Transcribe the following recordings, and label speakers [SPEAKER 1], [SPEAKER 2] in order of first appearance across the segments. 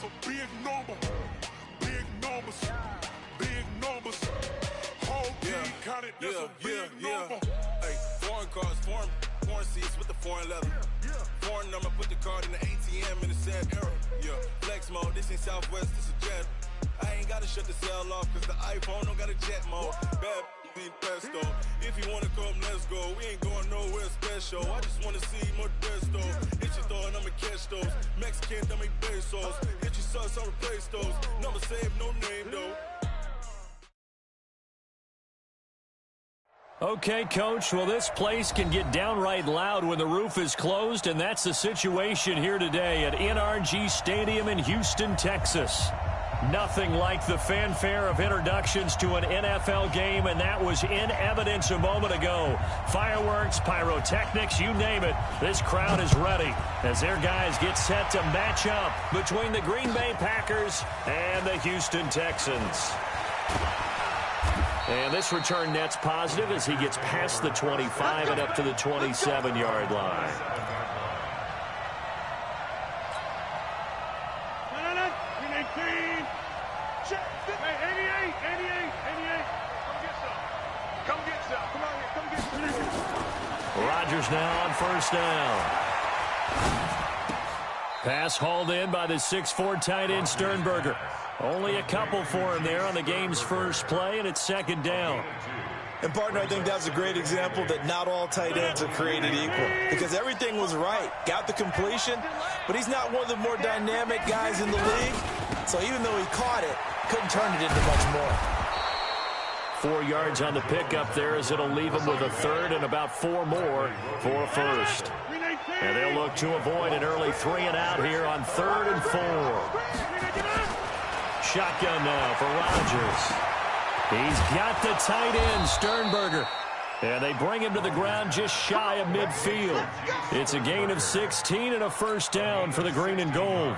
[SPEAKER 1] That's a big number. Big numbers. Big numbers. Whole team counted. That's a big number.
[SPEAKER 2] Hey, foreign cars, foreign seats with the foreign leather. Foreign number, put the card in the ATM in the sad era. Yeah, flex mode, this ain't Southwest, this a jet. I ain't gotta shut the cell off, cause the iPhone don't got a jet mode. Bad be pesto. If you wanna come, let's go. We ain't going nowhere special. I just wanna see more Deathrow. Hit your throw and I'ma catch those. Mexican, I make pesos. Hit your sauce, I'll replace those. Number saved, no name though.
[SPEAKER 3] Okay, Coach, well, this place can get downright loud when the roof is closed, and that's the situation here today at NRG Stadium in Houston, Texas. Nothing like the fanfare of introductions to an NFL game, and that was in evidence a moment ago. Fireworks, pyrotechnics, you name it. This crowd is ready as their guys get set to match up between the Green Bay Packers and the Houston Texans. And this return net's positive as he gets past the 25 and up to the 27-yard line. Rodgers now on first down. Pass hauled in by the 6'4" tight end Sternberger. Only a couple for him there on the game's first play, and it's second down.
[SPEAKER 4] And, partner, I think that's a great example that not all tight ends are created equal because everything was right. Got the completion, but he's not one of the more dynamic guys in the league. So even though he caught it, couldn't turn it into much more.
[SPEAKER 3] 4 yards on the pickup there as it'll leave him with a third and about 4 more for a first. And they'll look to avoid an early 3 and out here on 3rd and 4. Shotgun now for Rodgers. He's got the tight end, Sternberger. And they bring him to the ground just shy of midfield. It's a gain of 16 and a first down for the green and gold.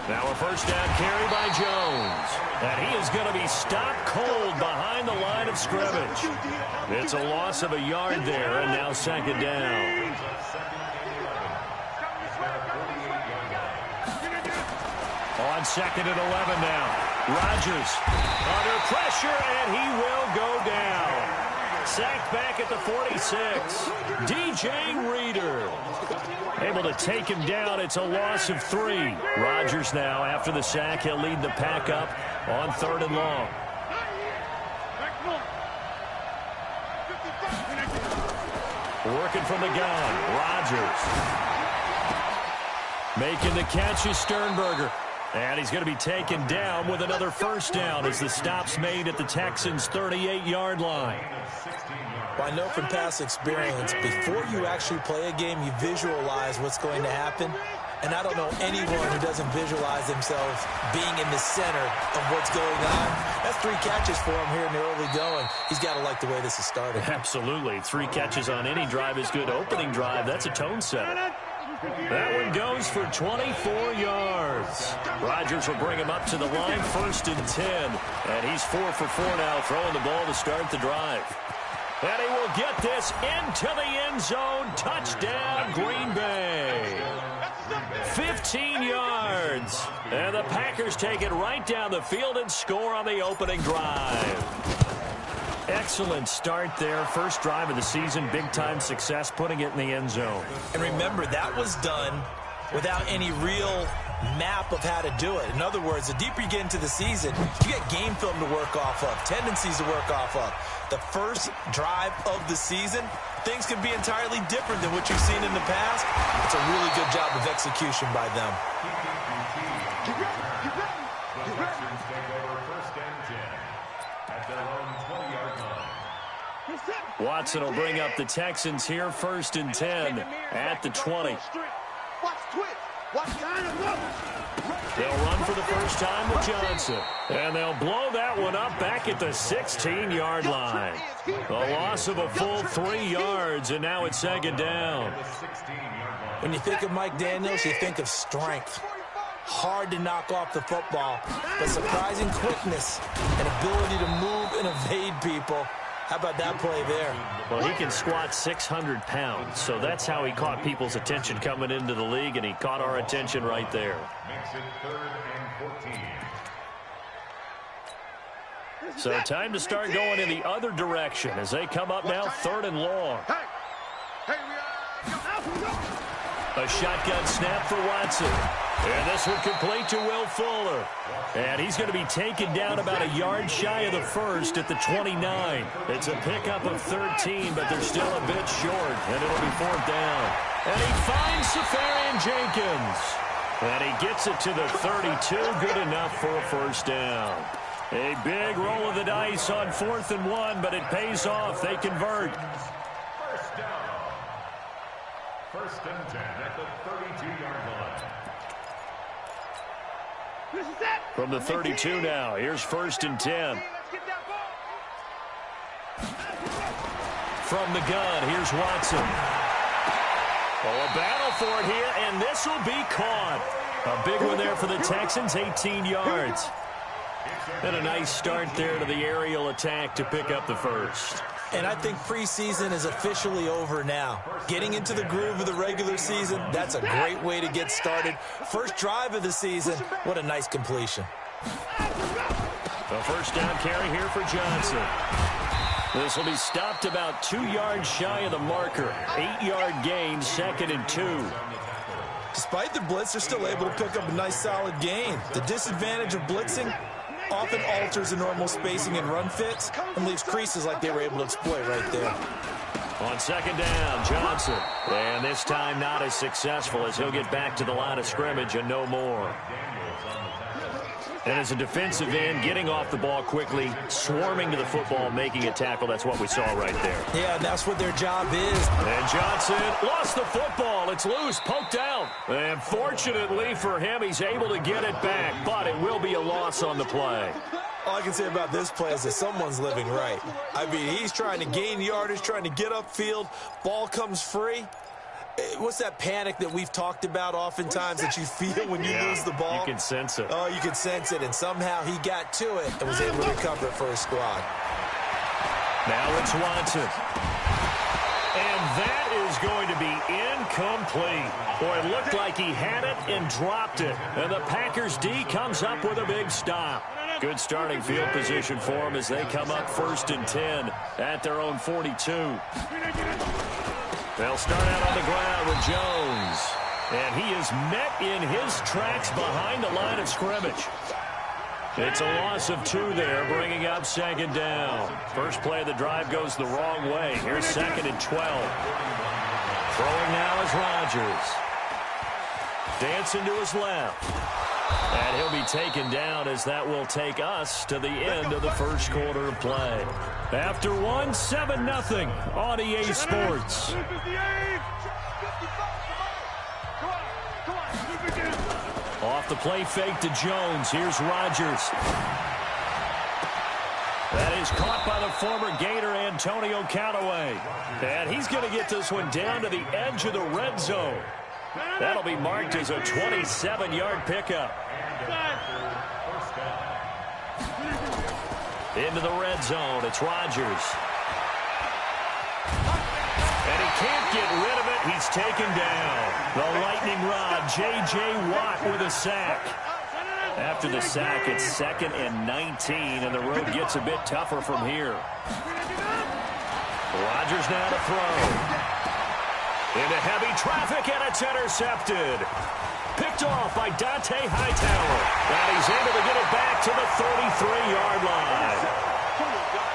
[SPEAKER 3] Now a first down carry by Jones. And he is going to be stopped cold behind the line of scrimmage. It's a loss of a yard there, and now second down. On second and 11 now. Rodgers under pressure, and he will go down. Sacked back at the 46. DJ Reader able to take him down. It's a loss of 3. Rodgers now, after the sack, he'll lead the pack up on 3rd and long. Working from the gun, Rodgers. Making the catch is Sternberger. And he's going to be taken down with another first down as the stop's made at the Texans' 38-yard line.
[SPEAKER 4] Well, I know from past experience, before you actually play a game, you visualize what's going to happen. And I don't know anyone who doesn't visualize themselves being in the center of what's going on. That's 3 catches for him here in the early going. He's got to like the way this is started.
[SPEAKER 3] Absolutely. 3 catches on any drive is good. Opening drive, that's a tone setter. That one goes for 24 yards. Rodgers will bring him up to the line, 1st and 10. And he's 4 for 4 now, throwing the ball to start the drive. And he will get this into the end zone. Touchdown, Green Bay. 15 yards. And the Packers take it right down the field and score on the opening drive. Excellent start there. First drive of the season. Big-time success putting it in the end zone.
[SPEAKER 4] And remember, that was done without any real map of how to do it. In other words, the deeper you get into the season, you get game film to work off of, tendencies to work off of. The first drive of the season, things can be entirely different than what you've seen in the past. It's a really good job of execution by them.
[SPEAKER 3] Watson will bring up the Texans here, 1st and 10 at the 20. They'll run for the first time with Johnson. And they'll blow that one up back at the 16-yard line. A loss of a full 3 yards, and now it's second down.
[SPEAKER 4] When you think of Mike Daniels, you think of strength. Hard to knock off the football, but surprising quickness and ability to move and evade people. How about that play there?
[SPEAKER 3] Well, he can squat 600 pounds, so that's how he caught people's attention coming into the league, and he caught our attention right there.
[SPEAKER 5] Makes it 3rd and 14.
[SPEAKER 3] So time to start going in the other direction as they come up now, 3rd and long. A shotgun snap for Watson. And this one complete to Will Fuller. And he's going to be taken down about a yard shy of the first at the 29. It's a pickup of 13, but they're still a bit short, and it'll be 4th down. And he finds Safarian Jenkins. And he gets it to the 32, good enough for a 1st down. A big roll of the dice on 4th and 1, but it pays off. They convert.
[SPEAKER 5] 1st down. 1st and 10 at the 32-yard line.
[SPEAKER 3] From the 32 now, here's 1st and 10. From the gun, here's Watson. Oh, a battle for it here, and this will be caught. A big one there for the Texans, 18 yards. And a nice start there to the aerial attack to pick up the 1st.
[SPEAKER 4] And I think preseason is officially over now. Getting into the groove of the regular season, that's a great way to get started. First drive of the season, what a nice completion.
[SPEAKER 3] The 1st down carry here for Johnson. This will be stopped about 2 yards shy of the marker. 8-yard gain, 2nd and 2.
[SPEAKER 4] Despite the blitz, they're still able to pick up a nice solid gain. The disadvantage of blitzing often alters the normal spacing and run fits and leaves creases like they were able to exploit right there.
[SPEAKER 3] On 2nd down, Johnson. And this time not as successful as he'll get back to the line of scrimmage and no more. And as a defensive end, getting off the ball quickly, swarming to the football, making a tackle, that's what we saw right there.
[SPEAKER 4] Yeah, that's what their job is.
[SPEAKER 3] And Johnson lost the football. It's loose, poked out. And fortunately for him, he's able to get it back, but it will be a loss on the play.
[SPEAKER 4] All I can say about this play is that someone's living right. I mean, he's trying to gain yardage, trying to get upfield. Ball comes free. What's that panic that we've talked about oftentimes that you feel when you lose the ball?
[SPEAKER 3] You can sense it.
[SPEAKER 4] Oh, you can sense it, and somehow he got to it and was able to recover it for his squad.
[SPEAKER 3] Now it's Watson. And that is going to be incomplete. Boy, it looked like he had it and dropped it. And the Packers D comes up with a big stop. Good starting field position for them as they come up 1st and 10 at their own 42. They'll start out on the ground with Jones. And he is met in his tracks behind the line of scrimmage. It's a loss of 2 there, bringing up 2nd down. First play of the drive goes the wrong way. Here's 2nd and 12. Throwing now is Rodgers. Dancing to his left. And he'll be taken down as that will take us to the end of the 1st quarter of play. After 1, 7-0 on EA Sports. Off the play fake to Jones. Here's Rodgers. That is caught by the former Gator Antonio Callaway. And he's going to get this one down to the edge of the red zone. That'll be marked as a 27-yard pickup. Into the red zone. It's Rodgers. And he can't get rid of it. He's taken down. The lightning rod, J.J. Watt with a sack. After the sack, it's 2nd and 19, and the road gets a bit tougher from here. Rodgers now to throw. Into heavy traffic, and it's intercepted. Picked off by Dante Hightower. And he's able to get it back to the 33-yard line.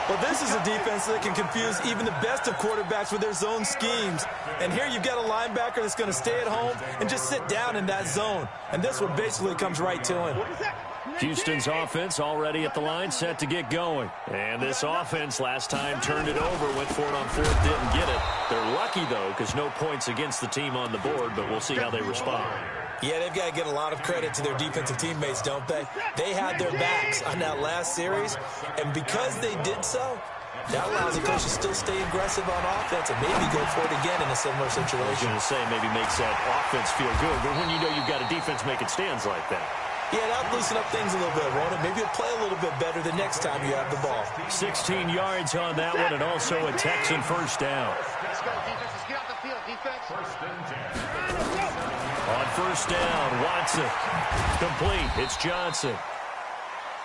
[SPEAKER 4] Well, this is a defense that can confuse even the best of quarterbacks with their zone schemes. And here you've got a linebacker that's going to stay at home and just sit down in that zone. And this one basically comes right to him.
[SPEAKER 3] Houston's offense already at the line, set to get going. And this offense last time turned it over, went for it on 4th, didn't get it. They're lucky, though, because no points against the team on the board, but we'll see how they respond.
[SPEAKER 4] Yeah, they've got to get a lot of credit to their defensive teammates, don't they? They had their backs on that last series, and because they did so, that allows the coach to still stay aggressive on offense and maybe go for it again in a similar situation.
[SPEAKER 3] I was going to say maybe makes that offense feel good, but when you know you've got a defense making stands like that.
[SPEAKER 4] Yeah, that'll loosen up things a little bit, won't it? Maybe you'll play a little bit better the next time you have the ball.
[SPEAKER 3] 16 yards on that one, and also a Texan first down.
[SPEAKER 6] Let's go, defense. Let's get out the field, defense.
[SPEAKER 3] On first down, Watson. Complete. It's Johnson.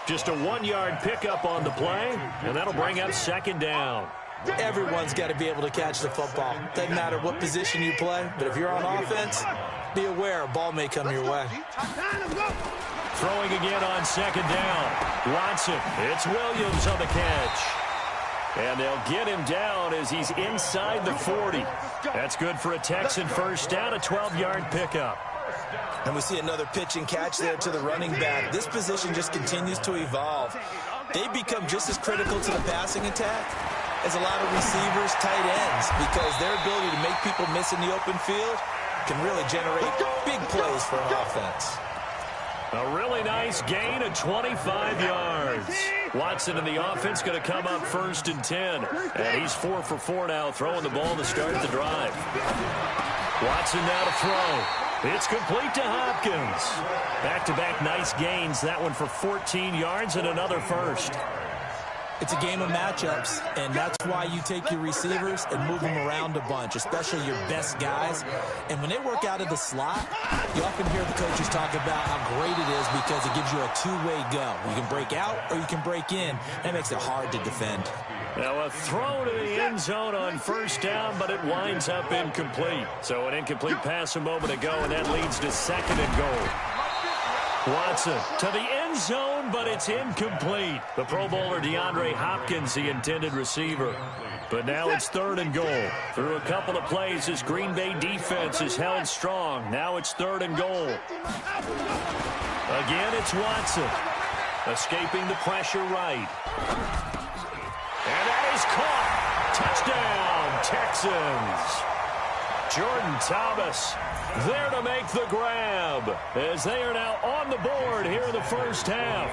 [SPEAKER 3] Just a 1-yard pickup on the play, and that'll bring up second down.
[SPEAKER 4] Everyone's got to be able to catch the football. Doesn't matter what position you play, but if you're on offense, be aware a ball may come your way.
[SPEAKER 3] Throwing again on second down. Watson. It's Williams on the catch. And they'll get him down as he's inside the 40. That's good for a Texan first down, a 12-yard pickup.
[SPEAKER 4] And we see another pitch and catch there to the running back. This position just continues to evolve. They become just as critical to the passing attack as a lot of receivers, tight ends, because their ability to make people miss in the open field can really generate big plays for an offense.
[SPEAKER 3] A really nice gain of 25 yards. Watson and the offense going to come up first and 10. And he's 4 for 4 now, throwing the ball to start the drive. Watson now to throw. It's complete to Hopkins. Back-to-back nice gains. That one for 14 yards and another first.
[SPEAKER 4] It's a game of matchups, and that's why you take your receivers and move them around a bunch, especially your best guys. And when they work out of the slot, you often hear the coaches talk about how great it is because it gives you a two-way go. You can break out or you can break in. That makes it hard to defend.
[SPEAKER 3] Now a throw to the end zone on first down, but it winds up incomplete. So an incomplete pass a moment ago, and that leads to second and goal. Watson to the end zone, but it's incomplete. The Pro Bowler DeAndre Hopkins, the intended receiver. But now it's third and goal. Through a couple of plays, this Green Bay defense is held strong. Now it's third and goal. Again, it's Watson. Escaping the pressure right. And that is caught. Touchdown, Texans. Jordan Thomas there to make the grab as they are now on the board here in the first half.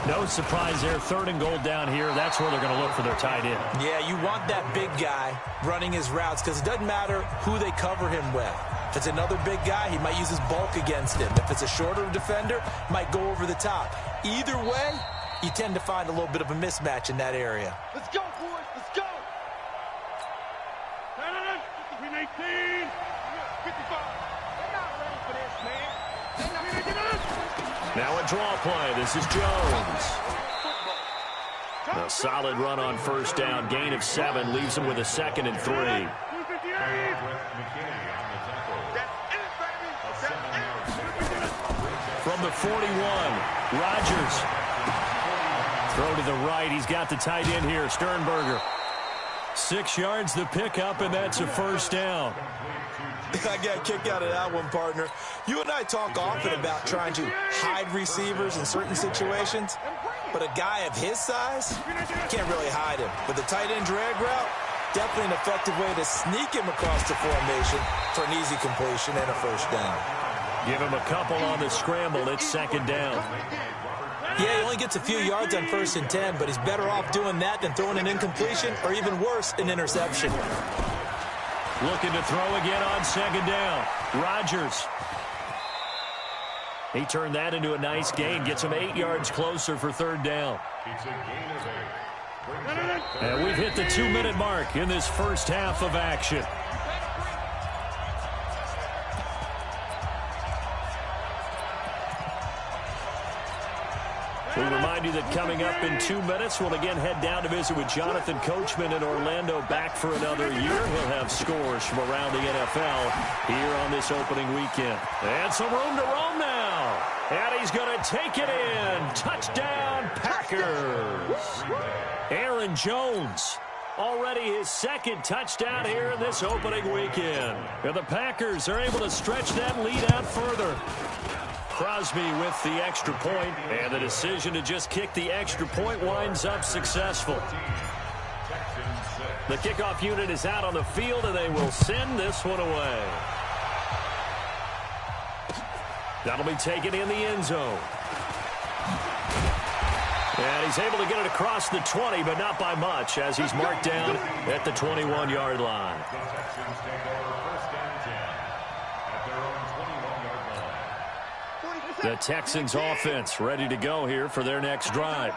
[SPEAKER 3] No surprise there, third and goal down here. That's where they're going to look for their tight end.
[SPEAKER 4] Yeah, you want that big guy running his routes because it doesn't matter who they cover him with. If it's another big guy, he might use his bulk against him. If it's a shorter defender, might go over the top. Either way, you tend to find a little bit of a mismatch in that area.
[SPEAKER 6] Let's go, boys. Let's go. 18, 55. They're not ready for this, man.
[SPEAKER 3] Now a draw play. This is Jones. A solid run on first down. Gain of 7 leaves him with a second and 3. From the 41, Rodgers. Throw to the right. He's got the tight end here, Sternberger. 6 yards the pickup, and that's a first down.
[SPEAKER 4] I got a kick out of that one, partner. You and I talk often about trying to hide receivers in certain situations, but a guy of his size, can't really hide him. But the tight end drag route, definitely an effective way to sneak him across the formation for an easy completion and a first down.
[SPEAKER 3] Give him a couple on the scramble. It's second down.
[SPEAKER 4] Yeah, he only gets a few yards on first and 10, but he's better off doing that than throwing an incompletion or even worse, an interception.
[SPEAKER 3] Looking to throw again on second down. Rodgers. He turned that into a nice gain. Gets him 8 yards closer for third down. And we've hit the 2-minute mark in this first half of action. We remind you that coming up in 2 minutes, we'll again head down to visit with Jonathan Coachman in Orlando, back for another year. He'll have scores from around the NFL here on this opening weekend. And some room to roam now. And he's going to take it in. Touchdown, Packers. Aaron Jones. Already his second touchdown here in this opening weekend. And the Packers are able to stretch that lead out further. Crosby with the extra point, and the decision to just kick the extra point winds up successful. The kickoff unit is out on the field, and they will send this one away. That'll be taken in the end zone. And he's able to get it across the 20, but not by much, as he's marked down at the 21-yard line. The Texans offense ready to go here for their next drive.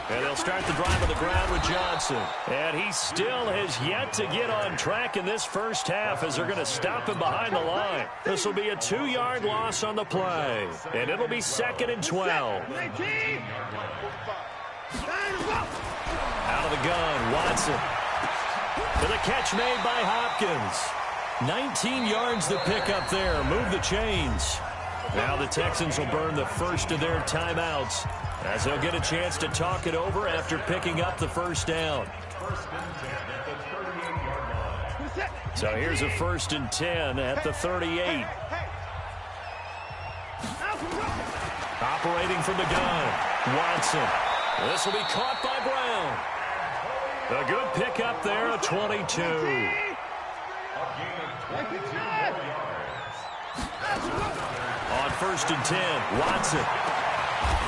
[SPEAKER 3] And they'll start the drive on the ground with Johnson. And he still has yet to get on track in this first half as they're going to stop him behind the line. This will be a 2-yard loss on the play. And it'll be 2nd and 12. Out of the gun, Watson. For the catch made by Hopkins. 19 yards to pick up there. Move the chains. Now the Texans will burn the first of their timeouts as they'll get a chance to talk it over after picking up the first down. So here's a 1st and 10 at the 38. Operating from the gun, Watson. This will be caught by Brown. A good pickup there, a 22. On 1st and 10, Watson.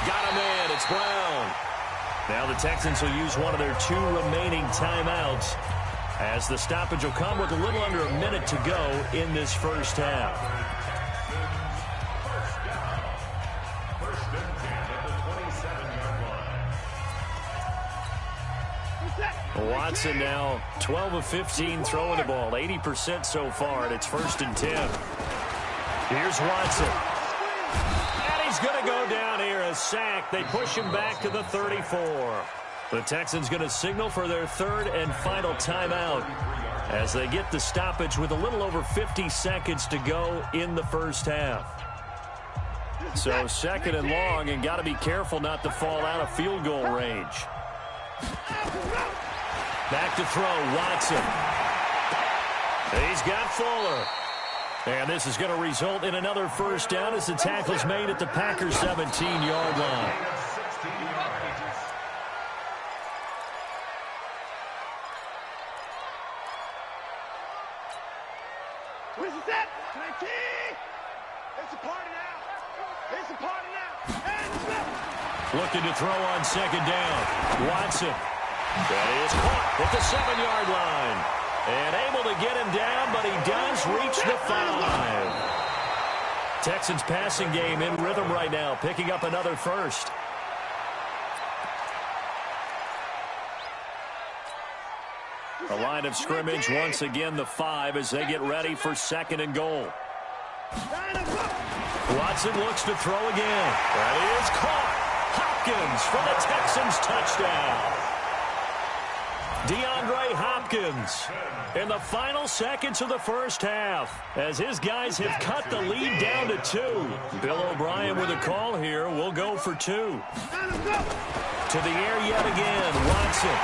[SPEAKER 3] Got him in. It's Brown. Now the Texans will use one of their 2 remaining timeouts as the stoppage will come with a little under a minute to go in this first half.
[SPEAKER 5] First and 10 at the 27-yard line.
[SPEAKER 3] Watson now 12 of 15 throwing the ball, 80% so far, and it's 1st and 10. Here's Watson. And he's going to go down here, a sack. They push him back to the 34. The Texans going to signal for their 3rd and final timeout as they get the stoppage with a little over 50 seconds to go in the first half. So 2nd and long, and got to be careful not to fall out of field goal range. Back to throw, Watson. He's got Fuller. And this is going to result in another first down as the tackle's made at the Packers' 17-yard line.
[SPEAKER 6] Where's the set? 19! It's a party now! It's a party now! And
[SPEAKER 3] looking to throw on 2nd down. Watson. That is caught at the 7-yard line. And able to get him down, but he does reach the 5. Texans passing game in rhythm right now, picking up another first. A line of scrimmage, once again the 5 as they get ready for 2nd and goal. Watson looks to throw again. That is caught. Hopkins for the Texans touchdown. DeAndre Hopkins in the final seconds of the first half as his guys have cut the lead down to 2. Bill O'Brien with a call here. We'll go for 2. To the air yet again. Watson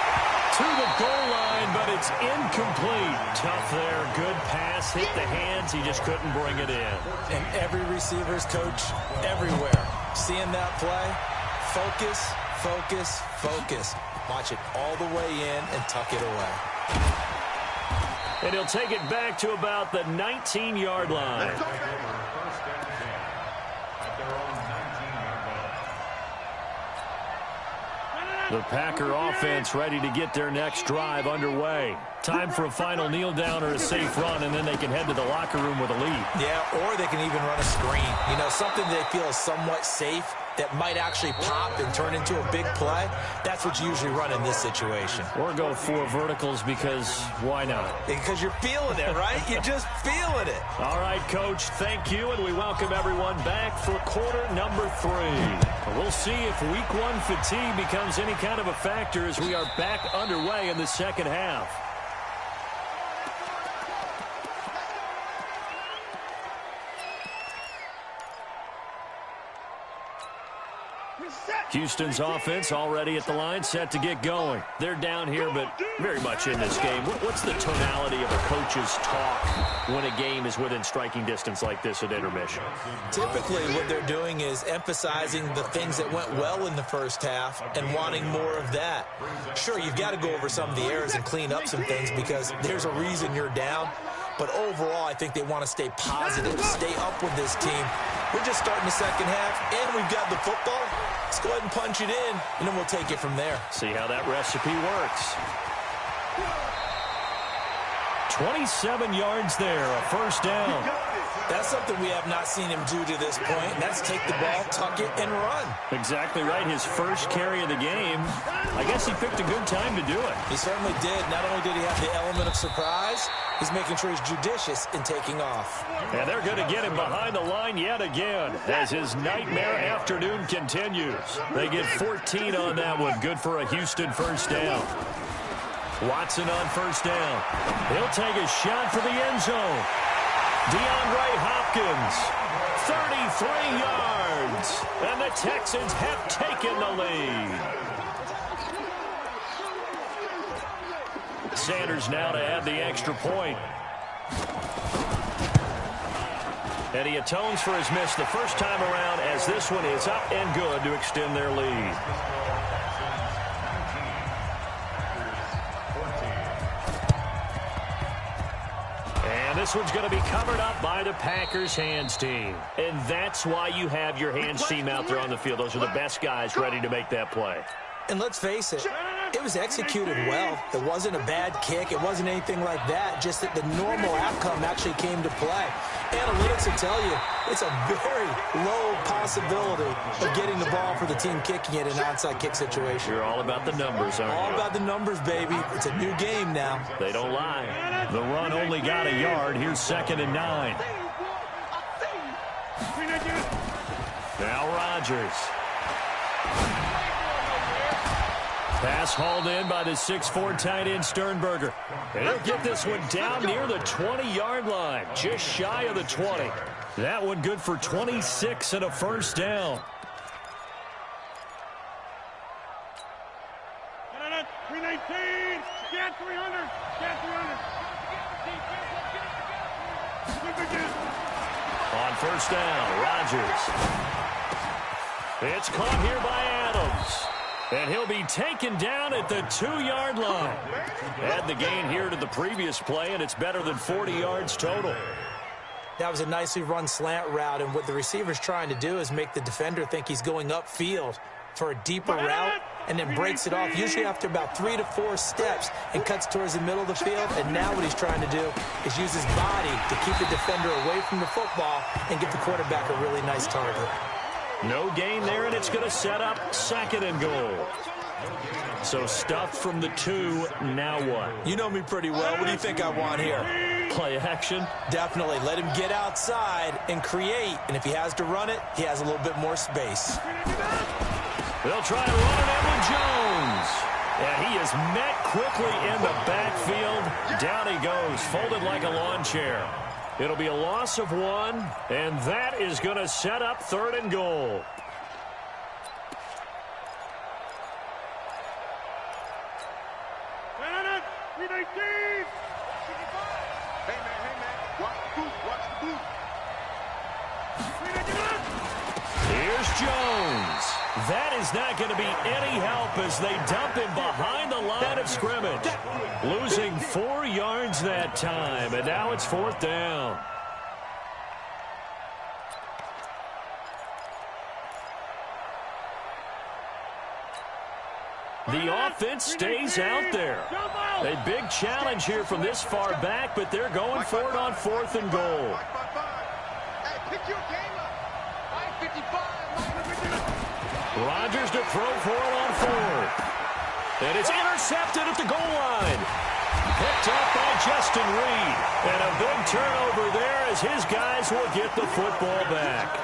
[SPEAKER 3] to the goal line, but it's incomplete. Tough there. Good pass. Hit the hands. He just couldn't bring it in.
[SPEAKER 4] And every receiver's coach everywhere. Seeing that play, focus, focus, focus. Watch it all the way in and tuck it away.
[SPEAKER 3] And he'll take it back to about the 19-yard line. The Packer offense ready to get their next drive underway. Time for a final kneel down or a safe run, and then they can head to the locker room with a lead.
[SPEAKER 4] Yeah, or they can even run a screen. You know, something they feel is somewhat safe that might actually pop and turn into a big play. That's what you usually run in this situation.
[SPEAKER 3] Or go 4 verticals because why not?
[SPEAKER 4] Because you're feeling it, right? You're just feeling it.
[SPEAKER 3] All right, Coach, thank you, and we welcome everyone back for quarter number 3. We'll see if week 1 fatigue becomes any kind of a factor as we are back underway in the second half. Houston's offense already at the line, set to get going. They're down here, but very much in this game. What's the tonality of a coach's talk when a game is within striking distance like this at intermission?
[SPEAKER 4] Typically, what they're doing is emphasizing the things that went well in the first half and wanting more of that. Sure, you've got to go over some of the errors and clean up some things because there's a reason you're down. But overall, I think they want to stay positive, stay up with this team. We're just starting the second half, and we've got the football. Let's go ahead and punch it in, and then we'll take it from there.
[SPEAKER 3] See how that recipe works. 27 yards there, a first down.
[SPEAKER 4] That's something we have not seen him do to this point, and that's take the ball, tuck it, and run.
[SPEAKER 3] Exactly right. His first carry of the game. I guess he picked a good time to do it.
[SPEAKER 4] He certainly did. Not only did he have the element of surprise, he's making sure he's judicious in taking off.
[SPEAKER 3] And they're going to get him behind the line yet again as his nightmare afternoon continues. They get 14 on that one. Good for a Houston first down. Watson on first down. He'll take a shot for the end zone. DeAndre Hopkins, 33 yards, and the Texans have taken the lead. Sanders now to add the extra point. And he atones for his miss the first time around as this one is up and good to extend their lead. This one's going to be covered up by the Packers hands team. And that's why you have your hands team out there on the field. Those are the best guys ready to make that play.
[SPEAKER 4] And let's face it, it was executed well. It wasn't a bad kick. It wasn't anything like that. Just that the normal outcome actually came to play. Analytics will tell you it's a very low possibility of getting the ball for the team kicking it in an onside kick situation.
[SPEAKER 3] You're all about the numbers, aren't you?
[SPEAKER 4] All about the numbers, baby. It's a new game now.
[SPEAKER 3] They don't lie. The run only got a yard. Here's 2nd and 9. Now Rodgers. Pass hauled in by the 6'4" tight end Sternberger. And he'll get this one down near the 20-yard line, just shy of the 20. That one good for 26 and a first down.
[SPEAKER 6] 319, get 300, get 300.
[SPEAKER 3] On first down, Rodgers. It's caught here by Adams. And he'll be taken down at the 2-yard line. Add the gain here to the previous play, and it's better than 40 yards total.
[SPEAKER 4] That was a nicely run slant route, and what the receiver's trying to do is make the defender think he's going upfield for a deeper route, and then breaks it off, usually after about 3 to 4 steps, and cuts towards the middle of the field. And now what he's trying to do is use his body to keep the defender away from the football and give the quarterback a really nice target.
[SPEAKER 3] No gain there, and it's going to set up 2nd and goal. So stuffed from the 2, now what?
[SPEAKER 4] You know me pretty well. What do you think I want here?
[SPEAKER 3] Play action?
[SPEAKER 4] Definitely. Let him get outside and create. And if he has to run it, he has a little bit more space.
[SPEAKER 3] They'll try to run it in with Jones. And he is met quickly in the backfield. Down he goes, folded like a lawn chair. It'll be a loss of 1, and that is going to set up 3rd and goal. Here's Jones. That is not going to be any help as they dump him behind the line of scrimmage. Losing 4 yards that time, and now it's 4th down. The offense stays out there. A big challenge here from this far back, but they're going for it on 4th and goal. Rodgers to throw for it on 4th. And it's intercepted at the goal line. Picked up by Justin Reed. And a big turnover there as his guys will get the football back.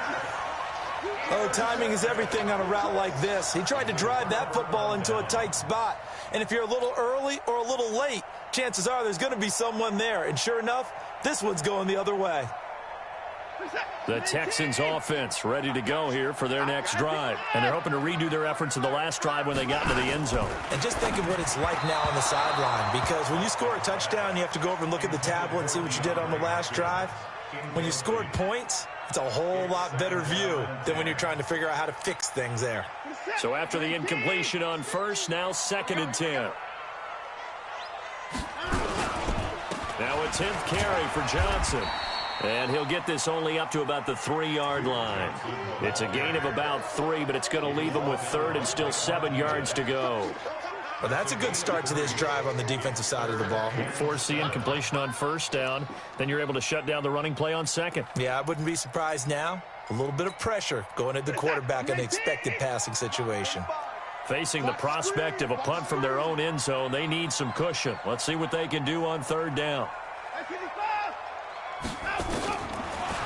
[SPEAKER 4] Oh, timing is everything on a route like this. He tried to drive that football into a tight spot. And if you're a little early or a little late, chances are there's going to be someone there. And sure enough, this one's going the other way.
[SPEAKER 3] The Texans offense ready to go here for their next drive. And they're hoping to redo their efforts in the last drive when they got into the end zone.
[SPEAKER 4] And just think of what it's like now on the sideline. Because when you score a touchdown, you have to go over and look at the tablet and see what you did on the last drive. When you scored points, it's a whole lot better view than when you're trying to figure out how to fix things there.
[SPEAKER 3] So after the incompletion on first, now 2nd and 10. Now a 10th carry for Johnson. And he'll get this only up to about the 3-yard line. It's a gain of about 3, but it's going to leave him with 3rd and still 7 yards to go.
[SPEAKER 4] Well, that's a good start to this drive on the defensive side of the ball.
[SPEAKER 3] Force the incompletion on first down. Then you're able to shut down the running play on second.
[SPEAKER 4] Yeah, I wouldn't be surprised now. A little bit of pressure going at the quarterback in an expected passing situation.
[SPEAKER 3] Facing the prospect of a punt from their own end zone, they need some cushion. Let's see what they can do on third down.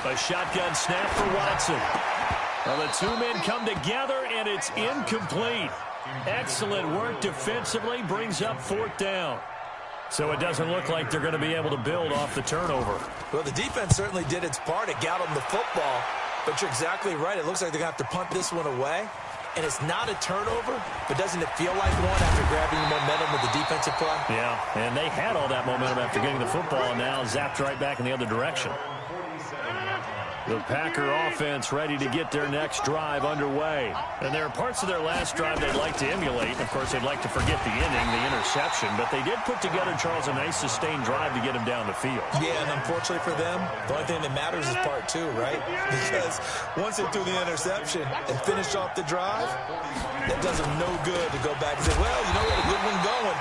[SPEAKER 3] A shotgun snap for Watson. Well, the two men come together, and it's incomplete. Excellent work defensively, brings up fourth down. So it doesn't look like they're going to be able to build off the turnover.
[SPEAKER 4] Well, the defense certainly did its part. It got them the football. But you're exactly right. It looks like they're going to have to punt this one away. And it's not a turnover, but doesn't it feel like one after grabbing the momentum with the defensive play?
[SPEAKER 3] Yeah, and they had all that momentum after getting the football, and now zapped right back in the other direction. The Packer offense ready to get their next drive underway. And there are parts of their last drive they'd like to emulate. Of course, they'd like to forget the inning, the interception. But they did put together, Charles, a nice sustained drive to get him down the field.
[SPEAKER 4] Yeah, and unfortunately for them, the only thing that matters is part two, right? Because once they threw the interception and finished off the drive, that does them no good to go back and say, well, you know what, a good one going.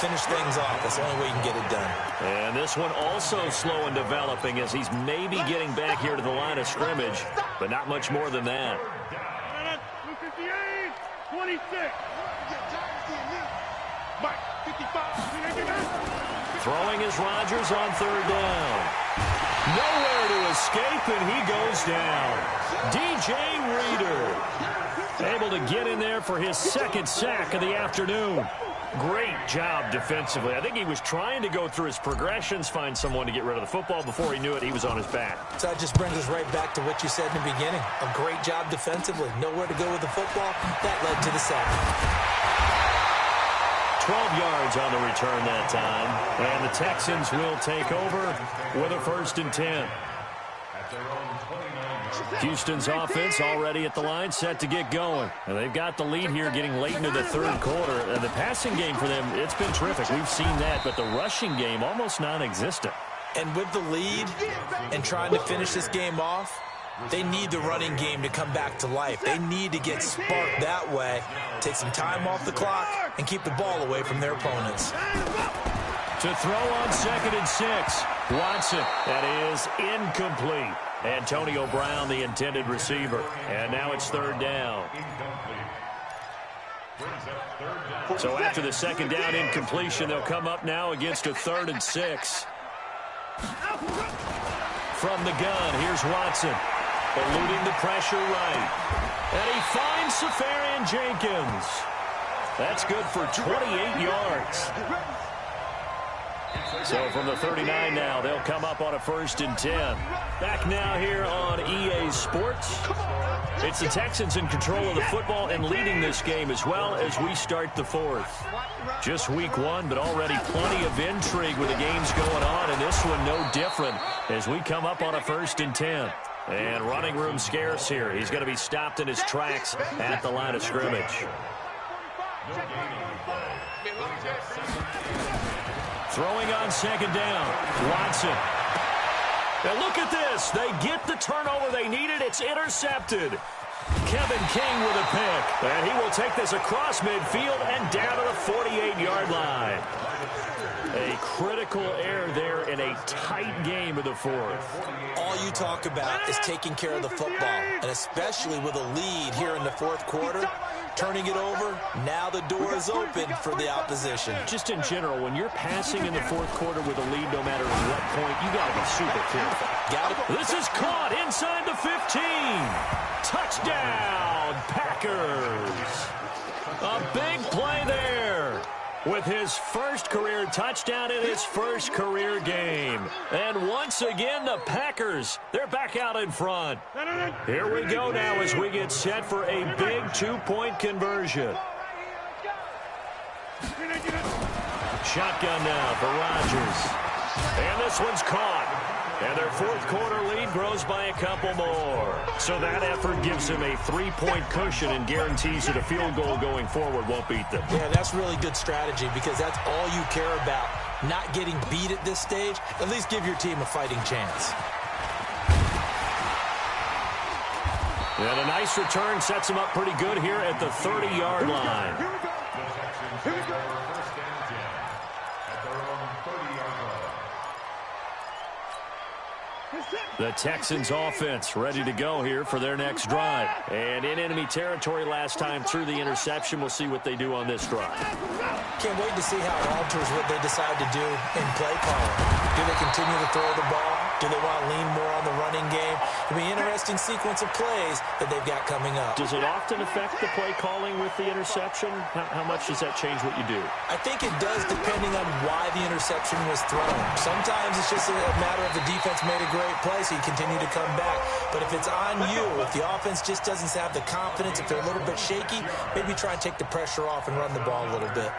[SPEAKER 4] Finish things off. That's the only way you can get it done.
[SPEAKER 3] And this one also slow and developing as he's maybe getting back here to the line of scrimmage, but not much more than that.
[SPEAKER 6] 26.
[SPEAKER 3] Throwing is Rodgers on third down. Nowhere to escape, and he goes down. DJ Reader able to get in there for his second sack of the afternoon. Great job defensively. I think he was trying to go through his progressions, find someone to get rid of the football. Before he knew it, he was on his back.
[SPEAKER 4] So that just brings us right back to what you said in the beginning. A great job defensively. Nowhere to go with the football. That led to the sack.
[SPEAKER 3] 12 yards on the return that time. And the Texans will take over with a 1st and 10. Houston's offense already at the line, set to get going. And they've got the lead here getting late into the third quarter. And the passing game for them, it's been terrific. We've seen that, but the rushing game almost non-existent.
[SPEAKER 4] And with the lead and trying to finish this game off, they need the running game to come back to life. They need to get sparked that way, take some time off the clock, and keep the ball away from their opponents.
[SPEAKER 3] To throw on 2nd and 6. Watson, that is incomplete. Antonio Brown, the intended receiver. And now it's 3rd down. So after the 2nd down incompletion, they'll come up now against a 3rd and 6. From the gun, here's Watson. Eluding the pressure right. And he finds Safarian Jenkins. That's good for 28 yards. So from the 39 now, they'll come up on a 1st and 10. Back now here on EA Sports. It's the Texans in control of the football and leading this game as well as we start the 4th. Just week 1, but already plenty of intrigue with the games going on, and this one no different as we come up on a 1st and 10. And running room scarce here. He's going to be stopped in his tracks at the line of scrimmage. Throwing on 2nd down. Watson. Now look at this. They get the turnover they needed. It's intercepted. Kevin King with a pick. And he will take this across midfield and down to the 48-yard line. A critical error there in a tight game of the 4th.
[SPEAKER 4] All you talk about is taking care of the football, and especially with a lead here in the 4th quarter, turning it over, now the door is open for the opposition.
[SPEAKER 3] Just in general, when you're passing in the 4th quarter with a lead, no matter at what point, you got to be super careful. This is caught inside the 15. Touchdown, Packers. A big play there with his first career touchdown in his first career game. And once again, the Packers, they're back out in front. Here we go now as we get set for a big 2-point conversion. Shotgun now for Rodgers. And this one's caught. And their 4th quarter lead grows by a couple more. So that effort gives them a 3-point cushion and guarantees that a field goal going forward won't beat them.
[SPEAKER 4] Yeah, that's really good strategy because that's all you care about. Not getting beat at this stage. At least give your team a fighting chance.
[SPEAKER 3] And a nice return sets them up pretty good here at the 30-yard line.
[SPEAKER 6] Here we go.
[SPEAKER 3] The Texans offense ready to go here for their next drive. And in enemy territory last time through the interception. We'll see what they do on this drive.
[SPEAKER 4] Can't wait to see how it alters what they decide to do in play calling. Do they continue to throw the ball? Do they want to lean more on the running game? It'll be an interesting sequence of plays that they've got coming up.
[SPEAKER 3] Does it often affect the play calling with the interception? How much does that change what you do?
[SPEAKER 4] I think it does depending on why the interception was thrown. Sometimes it's just a matter of the defense made a great play, so you continue to come back. But if it's on you, if the offense just doesn't have the confidence, if they're a little bit shaky, maybe try and take the pressure off and run the ball a little bit.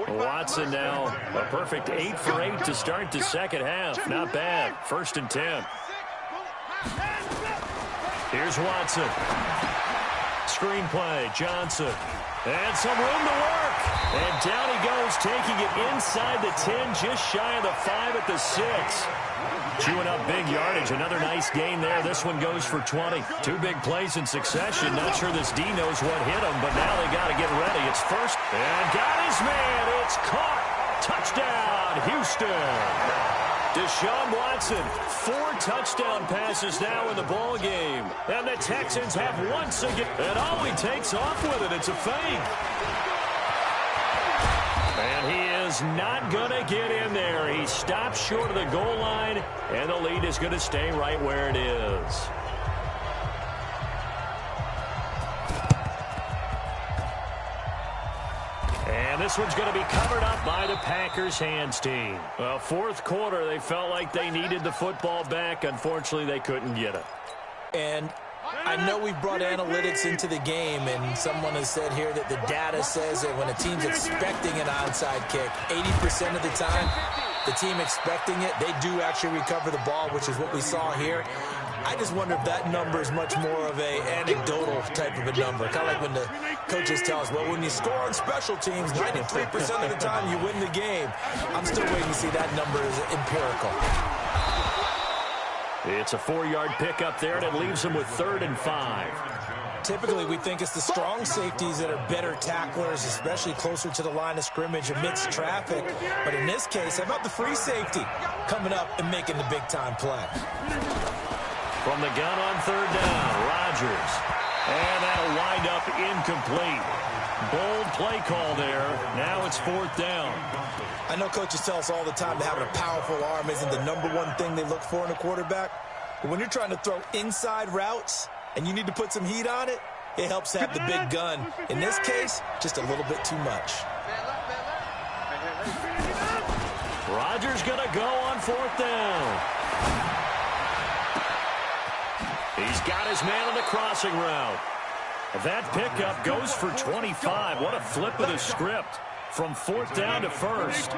[SPEAKER 3] Watson now a perfect 8 for 8 to start the second half. Not bad. 1st and 10. Here's Watson. Screenplay. Johnson. And some room to work. And down he goes, taking it inside the 10, just shy of the 5 at the 6. Chewing up big yardage. Another nice gain there. This one goes for 20. 2 big plays in succession. Not sure this D knows what hit him, but now they got to get ready. It's first. And got his man. It's caught. Touchdown, Houston. Deshaun Watson, 4 touchdown passes now in the ball game. And the Texans have once again. And oh, he takes off with it. It's a fake. And he is not going to get in there. He stops short of the goal line, and the lead is going to stay right where it is. And this one's going to be covered up by the Packers hands team. Well, 4th quarter, they felt like they needed the football back. Unfortunately, they couldn't get it.
[SPEAKER 4] And I know we've brought analytics into the game, and someone has said here that the data says that when a team's expecting an onside kick, 80% of the time, the team expecting it, they do actually recover the ball, which is what we saw here. I just wonder if that number is much more of a anecdotal type of a number. Kind of like when the coaches tell us, well, when you score on special teams, 93% of the time you win the game. I'm still waiting to see that number is empirical.
[SPEAKER 3] It's a 4-yard pickup there, and it leaves them with 3rd and 5.
[SPEAKER 4] Typically, we think it's the strong safeties that are better tacklers, especially closer to the line of scrimmage amidst traffic. But in this case, how about the free safety coming up and making the big-time play?
[SPEAKER 3] From the gun on 3rd down, Rodgers. And that'll wind up incomplete. Bold play call there. Now it's 4th down.
[SPEAKER 4] I know coaches tell us all the time that having a powerful arm isn't the #1 thing they look for in a quarterback. But when you're trying to throw inside routes and you need to put some heat on it, it helps to have the big gun. In this case, just a little bit too much.
[SPEAKER 3] Rodgers going to go on 4th down. He's got his man on the crossing route. That pickup goes for 25. What a flip of the script. From 4th down to 1st.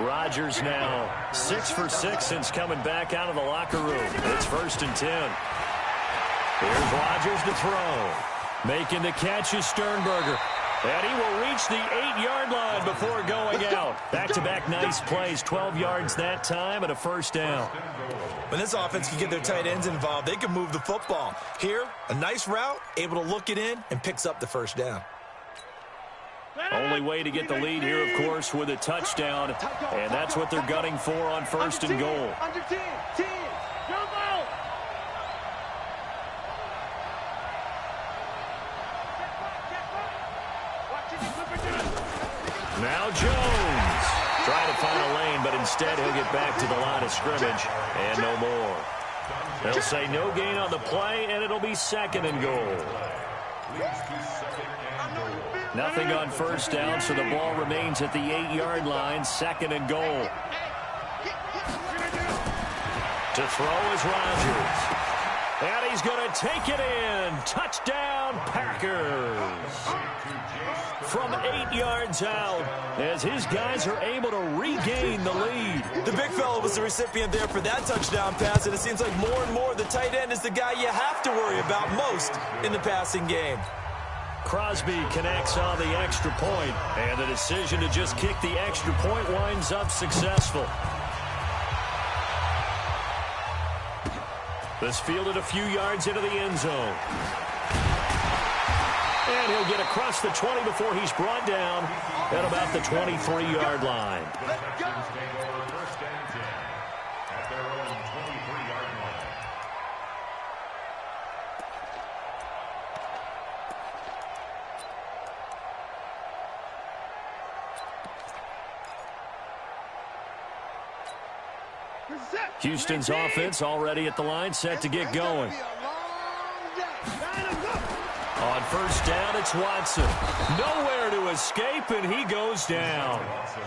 [SPEAKER 3] Rodgers now 6 for 6 since coming back out of the locker room. It's 1st and 10. Here's Rodgers to throw. Making the catch is Sternberger. And he will reach the 8-yard line before going out. Back-to-back nice plays. 12 yards that time and a 1st down.
[SPEAKER 4] When this offense can get their tight ends involved, they can move the football. Here, a nice route, able to look it in, and picks up the 1st down.
[SPEAKER 3] Only way to get the lead here, of course, with a touchdown. And that's what they're gunning for on 1st and goal.
[SPEAKER 6] Under 10, jump out.
[SPEAKER 3] Now Jones trying to find a lane, but instead he'll get back to the line of scrimmage and no more. They'll say no gain on the play, and it'll be 2nd and goal. Nothing on 1st down, so the ball remains at the 8-yard line. 2nd and goal. To throw is Rodgers. And he's going to take it in. Touchdown, Packers. From 8 yards out, as his guys are able to regain the lead.
[SPEAKER 4] The big fella was the recipient there for that touchdown pass, and it seems like more and more the tight end is the guy you have to worry about most in the passing game.
[SPEAKER 3] Crosby connects on the extra point, and the decision to just kick the extra point winds up successful. This fielded a few yards into the end zone. And he'll get across the 20 before he's brought down at about the 23-yard line. Houston's offense already at the line, set to get going. On first down, it's Watson. Nowhere to escape, and he goes down.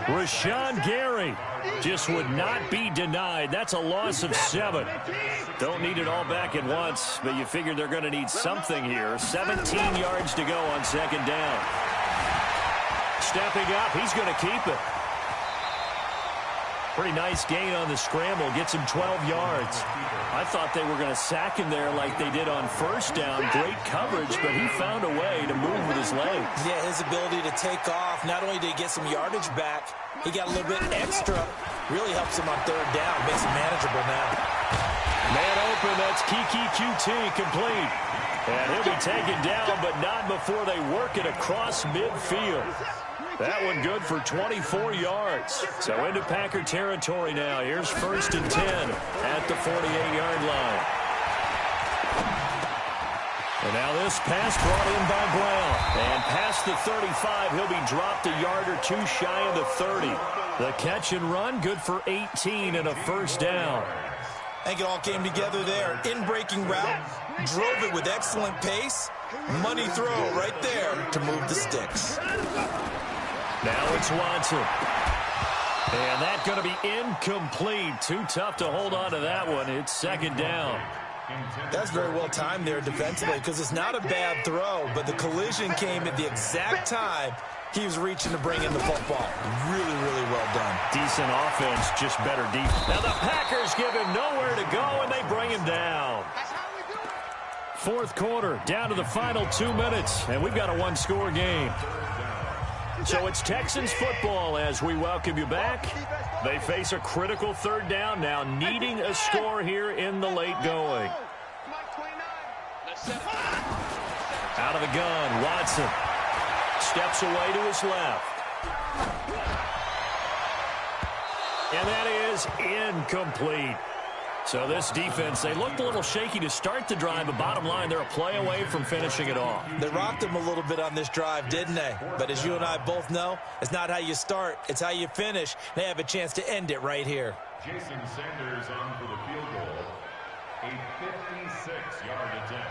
[SPEAKER 3] Rashawn Gary just would not be denied. That's a loss of 7. Don't need it all back at once, but you figure they're going to need something here. 17 yards to go on second down. Stepping up, he's going to keep it. Pretty nice gain on the scramble. Gets him 12 yards. I thought they were going to sack him there like they did on first down. Great coverage, but he found a way to move with his legs.
[SPEAKER 4] Yeah, his ability to take off. Not only did he get some yardage back, he got a little bit extra. Really helps him on third down. Makes him manageable now.
[SPEAKER 3] Man open, that's Kiki QT complete. And he'll be taken down, but not before they work it across midfield. That one good for 24 yards. So into Packer territory now. Here's first and 10 at the 48-yard line. And now this pass brought in by Brown. And past the 35, he'll be dropped a yard or two shy of the 30. The catch and run, good for 18 and a first down.
[SPEAKER 4] I think it all came together there. In-breaking route, drove it with excellent pace. Money throw right there to move the sticks.
[SPEAKER 3] Now it's Watson. And that's going to be incomplete. Too tough to hold on to that one. It's second down.
[SPEAKER 4] That's very well timed there defensively because it's not a bad throw, but the collision came at the exact time he was reaching to bring in the football. Really, really well done.
[SPEAKER 3] Decent offense, just better defense. Now the Packers give him nowhere to go, and they bring him down. Fourth quarter, down to the final 2 minutes, and we've got a one-score game. So it's Texans football as we welcome you back. They face a critical third down now, needing a score here in the late going. Out of the gun, Watson steps away to his left. And that is incomplete. So this defense, they looked a little shaky to start the drive, but bottom line, they're a play away from finishing it off.
[SPEAKER 4] They rocked them a little bit on this drive, didn't they? But as you and I both know, it's not how you start, it's how you finish. They have a chance to end it right here.
[SPEAKER 5] Jason Sanders on for the field goal. A 56-yard attempt.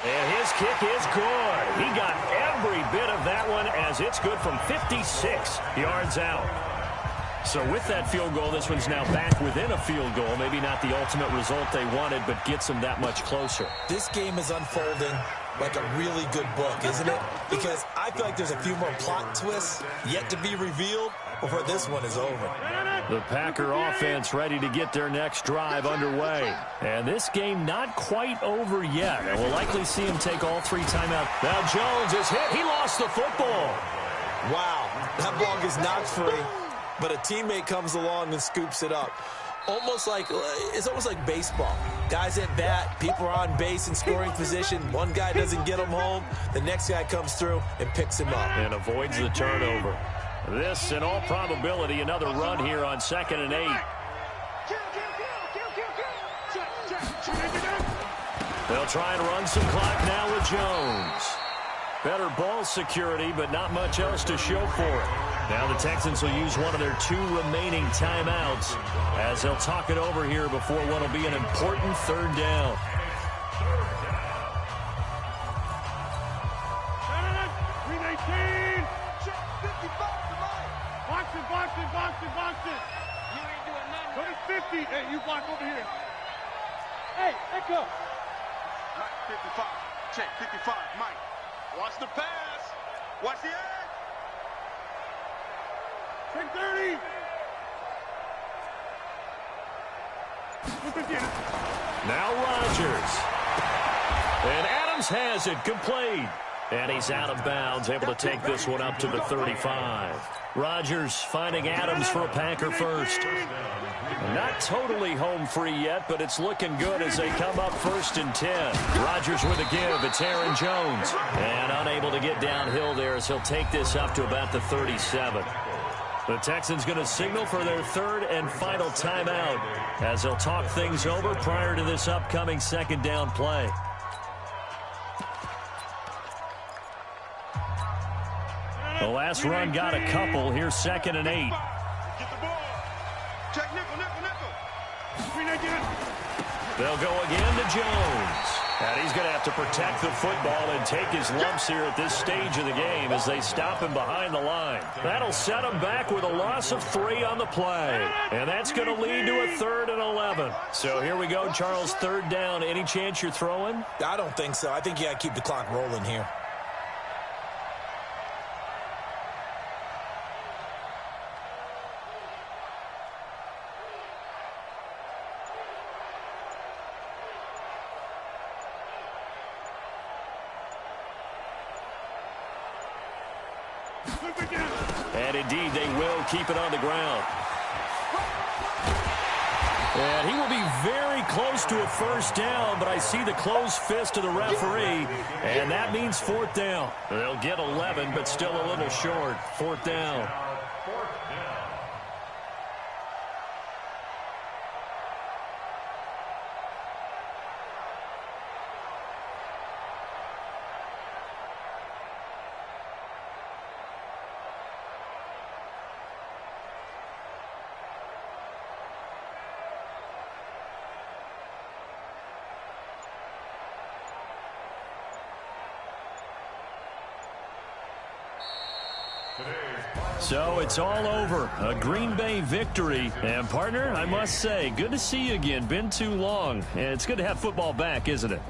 [SPEAKER 3] And his kick is good. He got every bit of that one as it's good from 56 yards out. So with that field goal, this one's now back within a field goal. Maybe not the ultimate result they wanted, but gets them that much closer.
[SPEAKER 4] This game is unfolding like a really good book, isn't it? Because I feel like there's a few more plot twists yet to be revealed before this one is over.
[SPEAKER 3] The Packer offense ready to get their next drive underway. And this game not quite over yet. And we'll likely see him take all 3 timeouts. Now Jones is hit. He lost the football.
[SPEAKER 4] Wow, that ball gets knocked free, but a teammate comes along and scoops it up. It's almost like baseball. Guys at bat, people are on base in scoring position. One guy doesn't get him home. The next guy comes through and picks him up.
[SPEAKER 3] And avoids the turnover. This, in all probability, another run here on 2nd and 8. They'll try and run some clock now with Jones. Better ball security, but not much else to show for it. Now the Texans will use one of their 2 remaining timeouts as they'll talk it over here before what will be an important third down.
[SPEAKER 6] Box it. You ain't doing nothing. Go to 50. Hey, you block over here. Hey, let go. Mike, 55. Check, 55. Mike. Watch the pass. Watch the edge. Check 30.
[SPEAKER 3] Now Rodgers. And Adams has it complete. And he's out of bounds, able to take this one up to the 35. Rodgers finding Adams for a Packer first. Not totally home free yet, but it's looking good as they come up 1st and 10. Rodgers with a give. It's Aaron Jones. And unable to get downhill there as he'll take this up to about the 37. The Texans going to signal for their 3rd and final timeout as they'll talk things over prior to this upcoming 2nd down play. The last run got a couple. Here's 2nd and 8.
[SPEAKER 6] Get the ball. Check nickel.
[SPEAKER 3] They'll go again to Jones. And he's going to have to protect the football and take his lumps here at this stage of the game as they stop him behind the line. That'll set him back with a loss of 3 on the play. And that's going to lead to a 3rd and 11. So here we go, Charles, 3rd down. Any chance you're throwing?
[SPEAKER 4] I don't think so. I think you got to keep the clock rolling here.
[SPEAKER 3] And indeed, they will keep it on the ground. And he will be very close to a 1st down, but I see the closed fist of the referee, and that means 4th down. They'll get 11, but still a little short. 4th down. So it's all over. A Green Bay victory. And, partner, I must say, good to see you again. Been too long. And it's good to have football back, isn't it?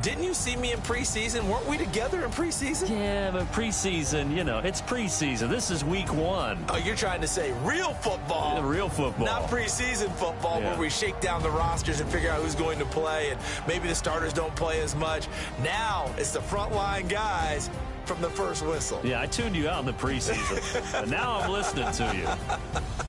[SPEAKER 4] Didn't you see me in preseason? Weren't we together in preseason?
[SPEAKER 3] Yeah, but preseason, you know, it's preseason. This is week 1.
[SPEAKER 4] Oh, you're trying to say real football.
[SPEAKER 3] Yeah, real football.
[SPEAKER 4] Not preseason football where we shake down the rosters and figure out who's going to play, and maybe the starters don't play as much. Now it's the frontline guys from the first whistle.
[SPEAKER 3] Yeah, I tuned you out in the preseason. But now I'm listening to you.